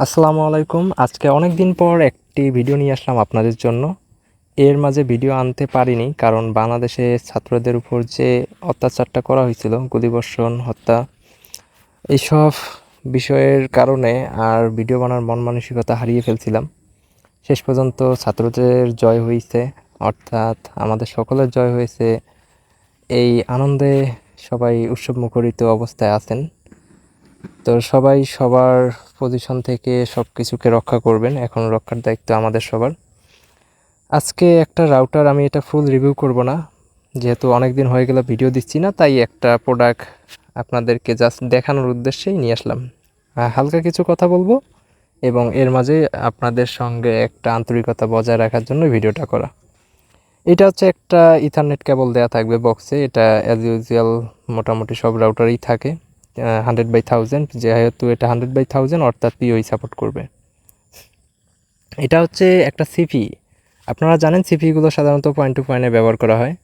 আসসালামু আলাইকুম। আজকে অনেক দিন পর একটি ভিডিও নিয়ে আসলাম আপনাদের জন্য। এর মাঝে ভিডিও আনতে পারিনি কারণ বাংলাদেশে ছাত্রদের উপর যে অত্যাচারটা করা হয়েছিল, গুলিবর্ষণ, হত্যা, এইসব বিষয়ের কারণে আর ভিডিও বানার মন মানসিকতা হারিয়ে ফেলছিলাম। শেষ পর্যন্ত ছাত্রদের জয় হয়েছে, অর্থাৎ আমাদের সকলের জয় হয়েছে। এই আনন্দে সবাই উৎসব মুখরিত অবস্থায় আছেন। তো সবাই সবার পজিশন থেকে সব কিছুকে রক্ষা করবেন, এখন রক্ষার দায়িত্ব আমাদের সবার। আজকে একটা রাউটার, আমি এটা ফুল রিভিউ করব না, যেহেতু অনেক দিন হয়ে গেল ভিডিও দিচ্ছি না, তাই একটা প্রোডাক্ট আপনাদেরকে জাস্ট দেখানোর উদ্দেশ্যেই নিয়ে আসলাম। হালকা কিছু কথা বলবো এবং এর মাঝে আপনাদের সঙ্গে একটা আন্তরিকতা বজায় রাখার জন্য ভিডিওটা করা। এটা হচ্ছে একটা ইথারনেট কেবল দেয়া থাকবে বক্সে। এটা অ্যাজ ইউজুয়াল মোটামুটি সব রাউটারেই থাকে, 100/1000, যেহেতু এটা 100/1000 অর্থাৎ পিওই সাপোর্ট করবে। এটা হচ্ছে একটা সিপি। আপনারা জানেন সিপিগুলো সাধারণত পয়েন্ট টু পয়েন্টে ব্যবহার করা হয়,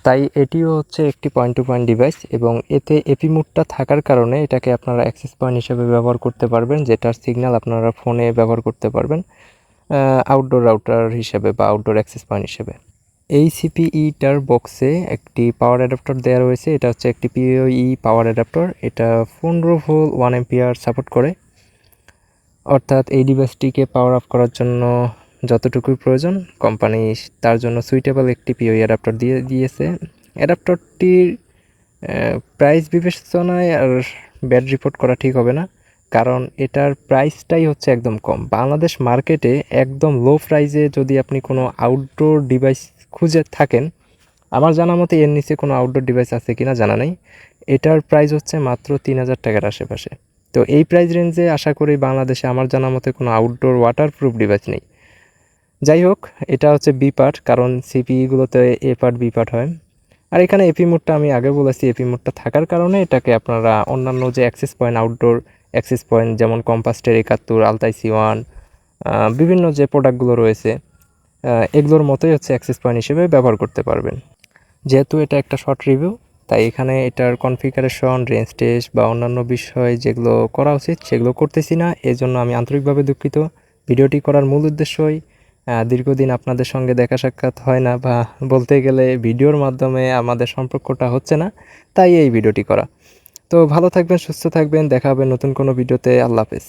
তাই এটিও হচ্ছে একটি পয়েন্ট টু পয়েন্ট ডিভাইস এবং এতে এপি মোডটা থাকার কারণে এটাকে আপনারা অ্যাক্সেস পয়েন্ট হিসেবে ব্যবহার করতে পারবেন, যেটার সিগন্যাল আপনারা ফোনে ব্যবহার করতে পারবেন আউটডোর রাউটার হিসেবে বা আউটডোর অ্যাক্সেস পয়েন্ট হিসেবে। এই সিপিইটার বক্সে একটি পাওয়ার অ্যাডাপ্টার দেওয়া রয়েছে। এটা হচ্ছে একটি পিওই পাওয়ার অ্যাডাপ্টার। এটা 15 ভোল্ট 1 অ্যাম্পিয়ার সাপোর্ট করে, অর্থাৎ এই ডিভাইসটিকে পাওয়ার আপ করার জন্য যতটুকুই প্রয়োজন কোম্পানি তার জন্য সুইটেবল একটি পিওই অ্যাডাপ্টার দিয়েছে। অ্যাডাপ্টারটির প্রাইস বিবেচনায় আর ব্যাড রিপোর্ট করা ঠিক হবে না, কারণ এটার প্রাইসটাই হচ্ছে একদম কম। বাংলাদেশ মার্কেটে একদম লো প্রাইসে যদি আপনি কোনো আউটডোর ডিভাইস খুঁজে থাকেন, আমার জানা মতে এর নিচে কোনো আউটডোর ডিভাইস আছে কিনা জানা নেই। এটার প্রাইস হচ্ছে মাত্র 3000 টাকার আশেপাশে। তো এই প্রাইস রেঞ্জে আশা করি বাংলাদেশে আমার জানা মতে কোনো আউটডোর ওয়াটারপ্রুফ ডিভাইস নেই। যাই হোক, এটা হচ্ছে বি পার্ট, কারণ সিপিইগুলোতে এ পার্ট বি পার্ট হয়। আর এখানে এপি মোডটা আমি আগে বলেছি, এপি মোডটা থাকার কারণে এটাকে আপনারা অন্যান্য যে access point, outdoor access point যেমন কম্পাস্টের 71, আলতাই C1, বিভিন্ন যে প্রোডাক্টগুলো রয়েছে এগুলোর মতোই হচ্ছে অ্যাক্সেস পয়েন্ট হিসেবে ব্যবহার করতে পারবেন। যেহেতু এটা একটা শর্ট রিভিউ, তাই এখানে এটার কনফিগারেশন, রেঞ্জ টেস্ট বা অন্যান্য বিষয় যেগুলো করা উচিত সেগুলো করতেছি না। এজন্য আমি আন্তরিকভাবে দুঃখিত। ভিডিওটি করার মূল উদ্দেশ্যই দীর্ঘদিন আপনাদের সঙ্গে দেখা সাক্ষাৎ হয় না, বা বলতে গেলে ভিডিওর মাধ্যমে আমাদের সম্পর্কটা হচ্ছে না, তাই এই ভিডিওটি করা। তো ভালো থাকবেন, সুস্থ থাকবেন, দেখা হবে নতুন কোনো ভিডিওতে। আল্লাহ হাফেজ।